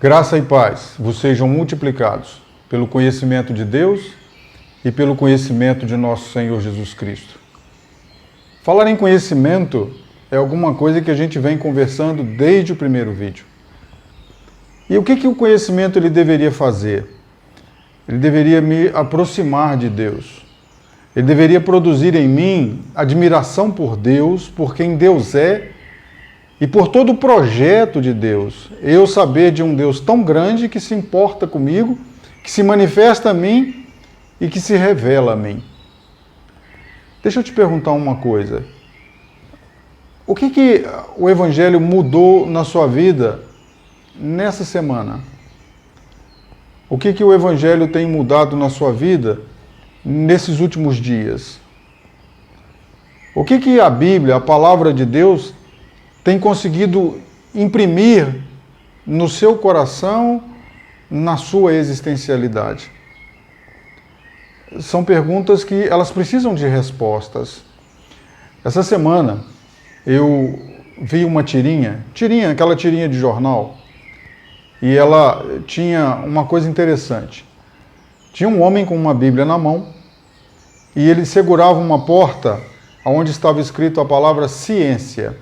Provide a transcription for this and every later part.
Graça e paz vos sejam multiplicados pelo conhecimento de Deus e pelo conhecimento de nosso Senhor Jesus Cristo. Falar em conhecimento é alguma coisa que a gente vem conversando desde o primeiro vídeo. E o que o conhecimento ele deveria fazer? Ele deveria me aproximar de Deus. Ele deveria produzir em mim admiração por Deus, por quem Deus é, e por todo o projeto de Deus. Eu saber de um Deus tão grande que se importa comigo, que se manifesta a mim e que se revela a mim. Deixa eu te perguntar uma coisa. O que o Evangelho mudou na sua vida nessa semana? O que o Evangelho tem mudado na sua vida nesses últimos dias? O que a Bíblia, a Palavra de Deus, tem conseguido imprimir no seu coração, na sua existencialidade? São perguntas que elas precisam de respostas. Essa semana eu vi uma tirinha, aquela tirinha de jornal, e ela tinha uma coisa interessante. Tinha um homem com uma Bíblia na mão e ele segurava uma porta onde estava escrito a palavra ciência.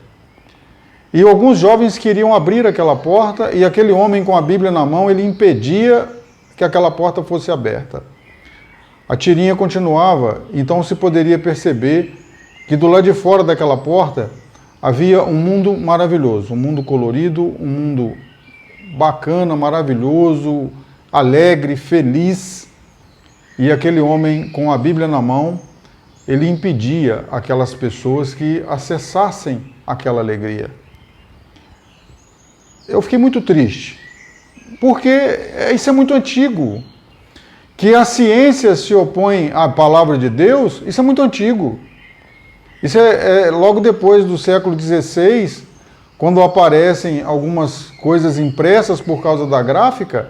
E alguns jovens queriam abrir aquela porta e aquele homem com a Bíblia na mão, ele impedia que aquela porta fosse aberta. A tirinha continuava, então se poderia perceber que do lado de fora daquela porta havia um mundo maravilhoso, um mundo colorido, um mundo bacana, maravilhoso, alegre, feliz. E aquele homem com a Bíblia na mão, ele impedia aquelas pessoas que acessassem aquela alegria. Eu fiquei muito triste, porque isso é muito antigo. Que a ciência se opõe à palavra de Deus, isso é muito antigo. Isso é logo depois do século XVI, quando aparecem algumas coisas impressas por causa da gráfica,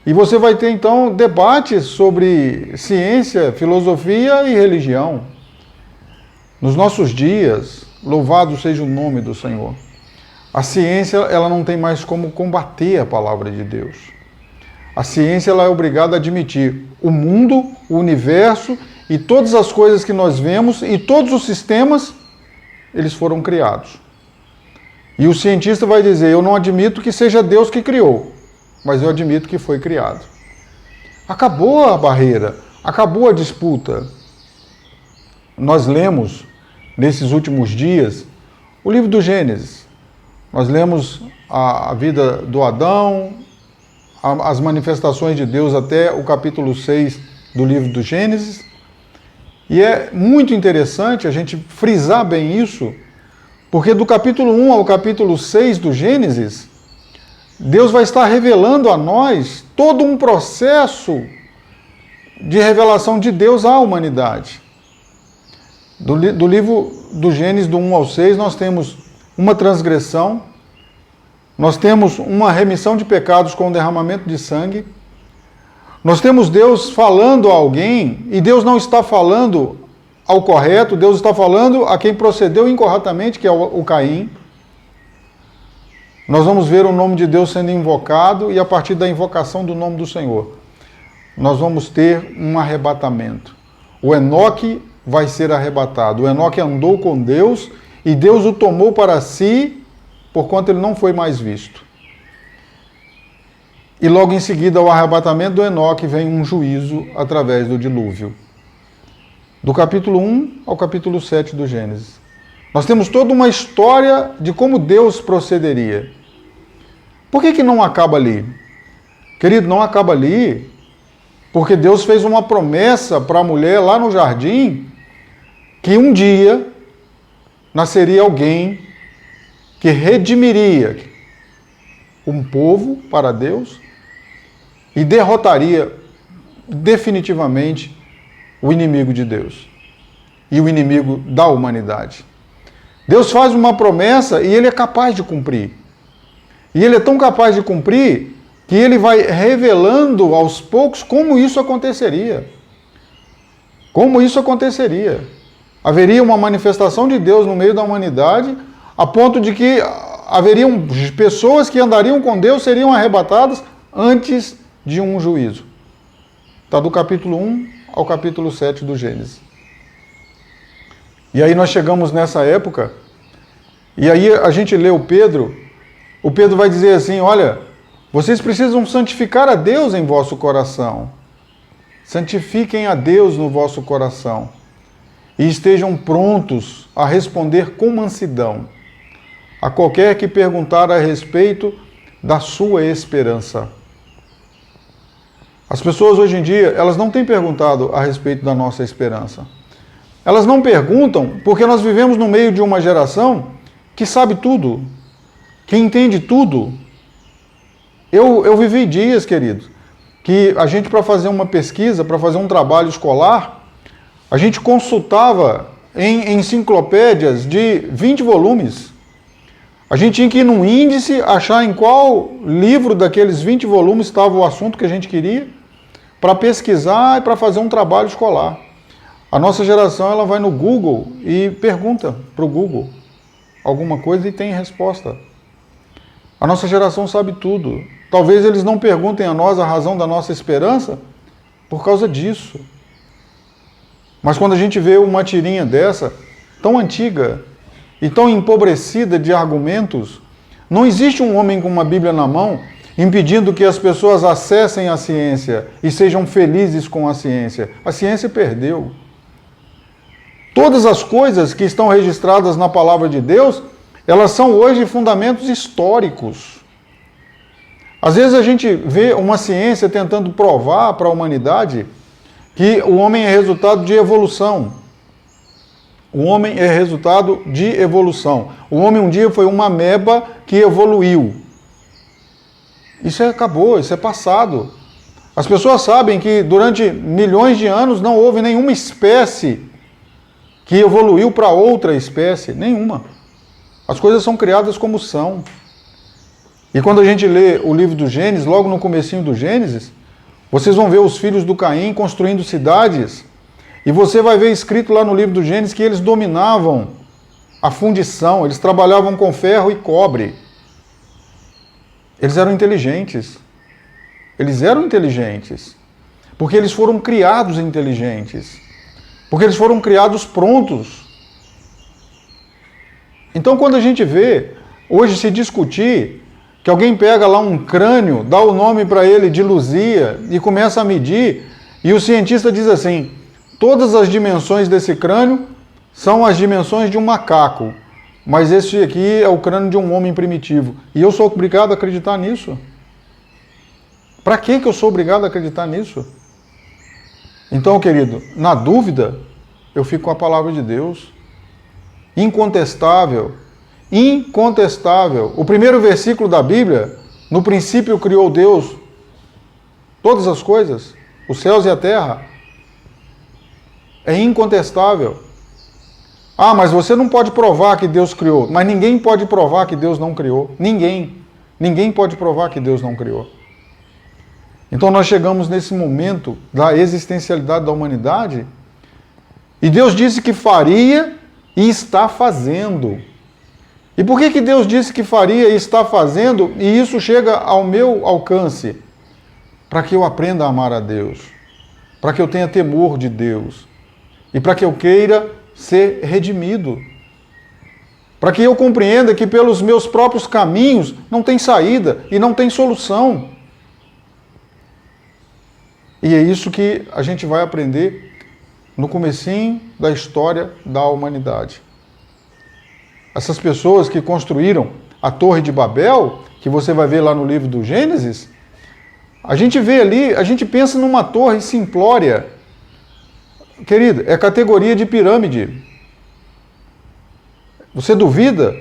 e você vai ter então debates sobre ciência, filosofia e religião. Nos nossos dias, louvado seja o nome do Senhor. A ciência, ela não tem mais como combater a palavra de Deus. A ciência, ela é obrigada a admitir o mundo, o universo e todas as coisas que nós vemos e todos os sistemas, eles foram criados. E o cientista vai dizer, eu não admito que seja Deus que criou, mas eu admito que foi criado. Acabou a barreira, acabou a disputa. Nós lemos, nesses últimos dias, o livro do Gênesis. Nós lemos a vida do Adão, as manifestações de Deus até o capítulo 6 do livro do Gênesis. E é muito interessante a gente frisar bem isso, porque do capítulo 1 ao capítulo 6 do Gênesis, Deus vai estar revelando a nós todo um processo de revelação de Deus à humanidade. Do livro do Gênesis, do 1 ao 6, nós temos uma transgressão, nós temos uma remissão de pecados com o derramamento de sangue, nós temos Deus falando a alguém, e Deus não está falando ao correto, Deus está falando a quem procedeu incorretamente, que é o Caim. Nós vamos ver o nome de Deus sendo invocado, e a partir da invocação do nome do Senhor, nós vamos ter um arrebatamento. O Enoque vai ser arrebatado. O Enoque andou com Deus, e Deus o tomou para si, porquanto ele não foi mais visto. E logo em seguida ao arrebatamento do Enoque vem um juízo através do dilúvio. Do capítulo 1 ao capítulo 7 do Gênesis. Nós temos toda uma história de como Deus procederia. Por que não acaba ali? Querido, não acaba ali porque Deus fez uma promessa para a mulher lá no jardim que um dia nasceria alguém que redimiria um povo para Deus e derrotaria definitivamente o inimigo de Deus e o inimigo da humanidade. Deus faz uma promessa e ele é capaz de cumprir. E ele é tão capaz de cumprir que ele vai revelando aos poucos como isso aconteceria. Como isso aconteceria. Haveria uma manifestação de Deus no meio da humanidade, a ponto de que haveriam pessoas que andariam com Deus, seriam arrebatadas antes de um juízo. Está do capítulo 1 ao capítulo 7 do Gênesis. E aí nós chegamos nessa época, e aí a gente lê o Pedro vai dizer assim, olha, vocês precisam santificar a Deus em vosso coração. Santifiquem a Deus no vosso coração. E estejam prontos a responder com mansidão a qualquer que perguntar a respeito da sua esperança. As pessoas hoje em dia, elas não têm perguntado a respeito da nossa esperança. Elas não perguntam porque nós vivemos no meio de uma geração que sabe tudo, que entende tudo. Eu vivi dias, queridos, que a gente, para fazer uma pesquisa, para fazer um trabalho escolar, a gente consultava em enciclopédias de 20 volumes. A gente tinha que ir num índice, achar em qual livro daqueles 20 volumes estava o assunto que a gente queria, para pesquisar e para fazer um trabalho escolar. A nossa geração, ela vai no Google e pergunta para o Google alguma coisa e tem resposta. A nossa geração sabe tudo. Talvez eles não perguntem a nós a razão da nossa esperança por causa disso. Mas quando a gente vê uma tirinha dessa, tão antiga e tão empobrecida de argumentos, não existe um homem com uma Bíblia na mão impedindo que as pessoas acessem a ciência e sejam felizes com a ciência. A ciência perdeu. Todas as coisas que estão registradas na palavra de Deus, elas são hoje fundamentos históricos. Às vezes a gente vê uma ciência tentando provar para a humanidade que o homem é resultado de evolução. O homem é resultado de evolução. O homem um dia foi uma ameba que evoluiu. Isso acabou, isso é passado. As pessoas sabem que durante milhões de anos não houve nenhuma espécie que evoluiu para outra espécie, nenhuma. As coisas são criadas como são. E quando a gente lê o livro do Gênesis, logo no comecinho do Gênesis, vocês vão ver os filhos do Caim construindo cidades, e você vai ver escrito lá no livro do Gênesis que eles dominavam a fundição, eles trabalhavam com ferro e cobre. Eles eram inteligentes. Eles eram inteligentes, porque eles foram criados inteligentes. Porque eles foram criados prontos. Então, quando a gente vê, hoje se discutir, que alguém pega lá um crânio, dá o nome para ele de Luzia e começa a medir, e o cientista diz assim, todas as dimensões desse crânio são as dimensões de um macaco, mas esse aqui é o crânio de um homem primitivo. E eu sou obrigado a acreditar nisso? Para que eu sou obrigado a acreditar nisso? Então, querido, na dúvida, eu fico com a palavra de Deus. Incontestável. Incontestável. O primeiro versículo da Bíblia, no princípio criou Deus todas as coisas, os céus e a terra. É incontestável. Ah, mas você não pode provar que Deus criou. Mas ninguém pode provar que Deus não criou. Ninguém. Ninguém pode provar que Deus não criou. Então nós chegamos nesse momento da existencialidade da humanidade e Deus disse que faria e está fazendo. E por que Deus disse que faria e está fazendo e isso chega ao meu alcance? Para que eu aprenda a amar a Deus, para que eu tenha temor de Deus e para que eu queira ser redimido. Para que eu compreenda que pelos meus próprios caminhos não tem saída e não tem solução. E é isso que a gente vai aprender no comecinho da história da humanidade. Essas pessoas que construíram a Torre de Babel, que você vai ver lá no livro do Gênesis, a gente vê ali, a gente pensa numa torre simplória. Querido, é categoria de pirâmide. Você duvida?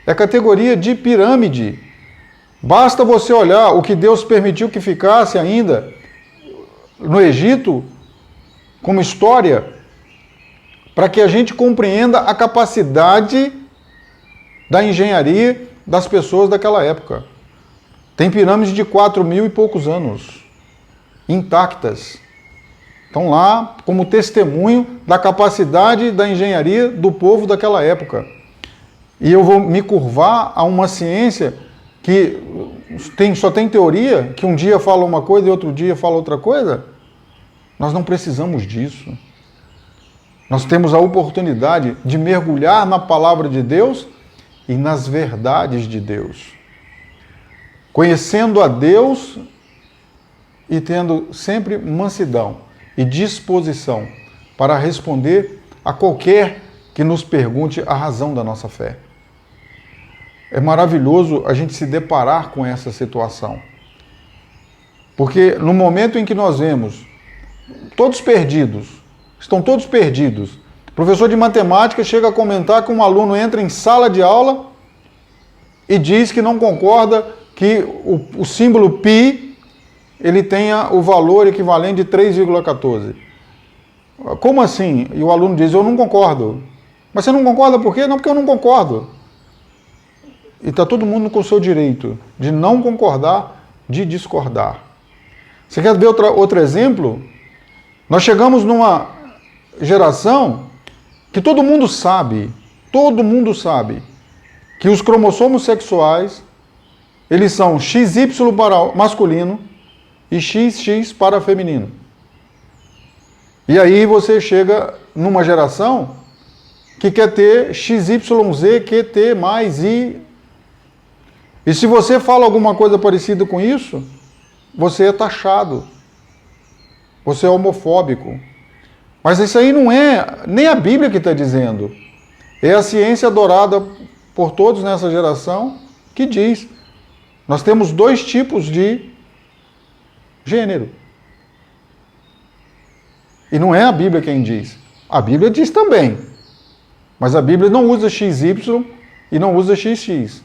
É categoria de pirâmide. Basta você olhar o que Deus permitiu que ficasse ainda no Egito, como história, para que a gente compreenda a capacidade da engenharia das pessoas daquela época. Tem pirâmides de 4.000 e poucos anos, intactas. Estão lá como testemunho da capacidade da engenharia do povo daquela época. e eu vou me curvar a uma ciência que só tem teoria, que um dia fala uma coisa e outro dia fala outra coisa? Nós não precisamos disso. Nós temos a oportunidade de mergulhar na palavra de Deus e nas verdades de Deus. Conhecendo a Deus e tendo sempre mansidão e disposição para responder a qualquer que nos pergunte a razão da nossa fé. É maravilhoso a gente se deparar com essa situação. Porque no momento em que nós vemos todos perdidos, estão todos perdidos, o professor de matemática chega a comentar que um aluno entra em sala de aula e diz que não concorda que o símbolo π ele tenha o valor equivalente de 3,14. Como assim? E o aluno diz, eu não concordo. Mas você não concorda por quê? Não, porque eu não concordo. E está todo mundo com o seu direito de não concordar, de discordar. Você quer ver outro exemplo? Nós chegamos numa geração que todo mundo sabe que os cromossomos sexuais, eles são XY para masculino e XX para feminino. E aí você chega numa geração que quer ter XYZ, QT mais I. E se você fala alguma coisa parecida com isso, você é taxado. Você é homofóbico. Mas isso aí não é nem a Bíblia que está dizendo. É a ciência adorada por todos nessa geração que diz. Nós temos 2 tipos de gênero. E não é a Bíblia quem diz. A Bíblia diz também. Mas a Bíblia não usa XY e não usa XX.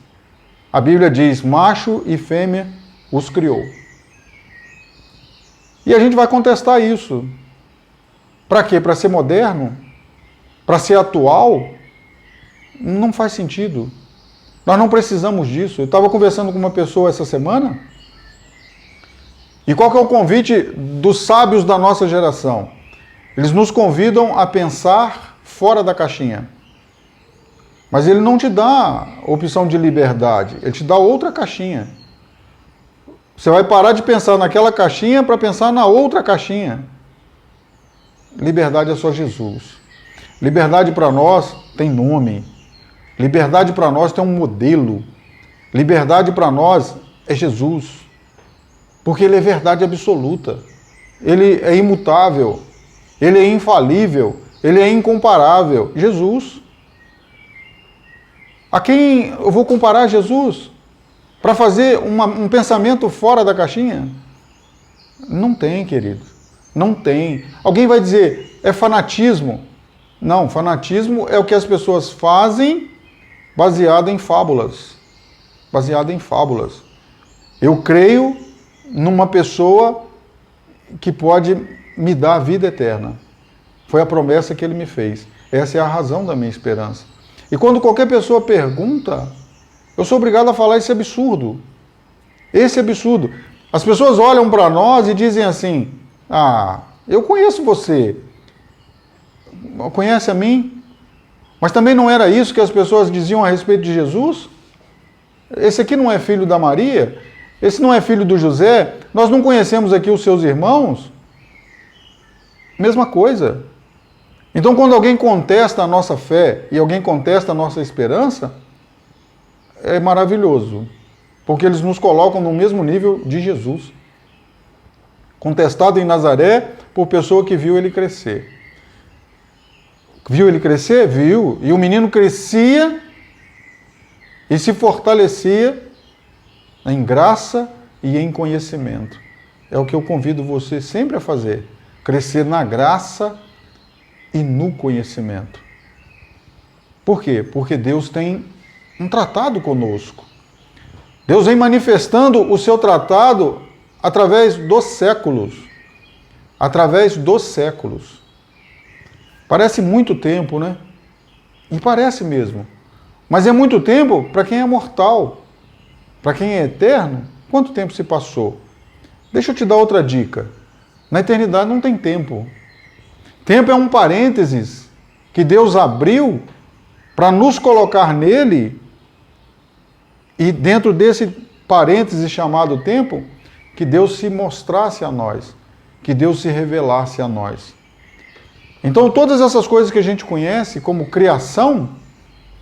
A Bíblia diz, macho e fêmea os criou. E a gente vai contestar isso. Para quê? Para ser moderno? Para ser atual? Não faz sentido. Nós não precisamos disso. Eu estava conversando com uma pessoa essa semana. E qual que é o convite dos sábios da nossa geração? Eles nos convidam a pensar fora da caixinha. Mas ele não te dá opção de liberdade, ele te dá outra caixinha. Você vai parar de pensar naquela caixinha para pensar na outra caixinha. Liberdade é só Jesus. Liberdade para nós tem nome. Liberdade para nós tem um modelo. Liberdade para nós é Jesus. Porque ele é verdade absoluta. Ele é imutável. Ele é infalível. Ele é incomparável. Jesus. A quem eu vou comparar Jesus? Para fazer um pensamento fora da caixinha? Não tem, querido. Não tem. Alguém vai dizer, é fanatismo. Não, fanatismo é o que as pessoas fazem baseado em fábulas. Baseado em fábulas. Eu creio numa pessoa que pode me dar a vida eterna. Foi a promessa que ele me fez. Essa é a razão da minha esperança. E quando qualquer pessoa pergunta, eu sou obrigado a falar esse absurdo. Esse absurdo. As pessoas olham para nós e dizem assim, eu conheço você. Conhece a mim? Mas também não era isso que as pessoas diziam a respeito de Jesus? Esse aqui não é filho da Maria? Esse não é filho do José? Nós não conhecemos aqui os seus irmãos? Mesma coisa. Então, quando alguém contesta a nossa fé e alguém contesta a nossa esperança, é maravilhoso, porque eles nos colocam no mesmo nível de Jesus. Contestado em Nazaré por pessoa que viu ele crescer. Viu ele crescer? Viu. E o menino crescia e se fortalecia em graça e em conhecimento. É o que eu convido você sempre a fazer. Crescer na graça e no conhecimento. Por quê? Porque Deus tem um tratado conosco. Deus vem manifestando o seu tratado através dos séculos. Através dos séculos. Parece muito tempo, né? E parece mesmo. Mas é muito tempo para quem é mortal. Para quem é eterno, quanto tempo se passou? Deixa eu te dar outra dica. Na eternidade não tem tempo. Tempo é um parênteses que Deus abriu para nos colocar nele, e dentro desse parêntese chamado tempo, que Deus se mostrasse a nós, que Deus se revelasse a nós. Então, todas essas coisas que a gente conhece como criação,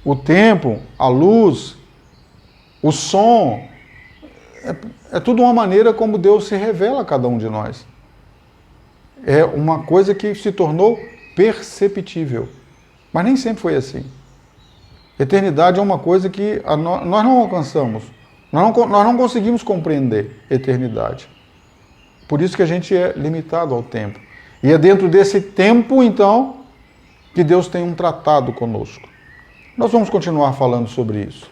o tempo, a luz, o som, é tudo uma maneira como Deus se revela a cada um de nós. É uma coisa que se tornou perceptível. Mas nem sempre foi assim. Eternidade é uma coisa que nós não alcançamos. Nós não conseguimos compreender eternidade. Por isso que a gente é limitado ao tempo. E é dentro desse tempo, então, que Deus tem um tratado conosco. Nós vamos continuar falando sobre isso.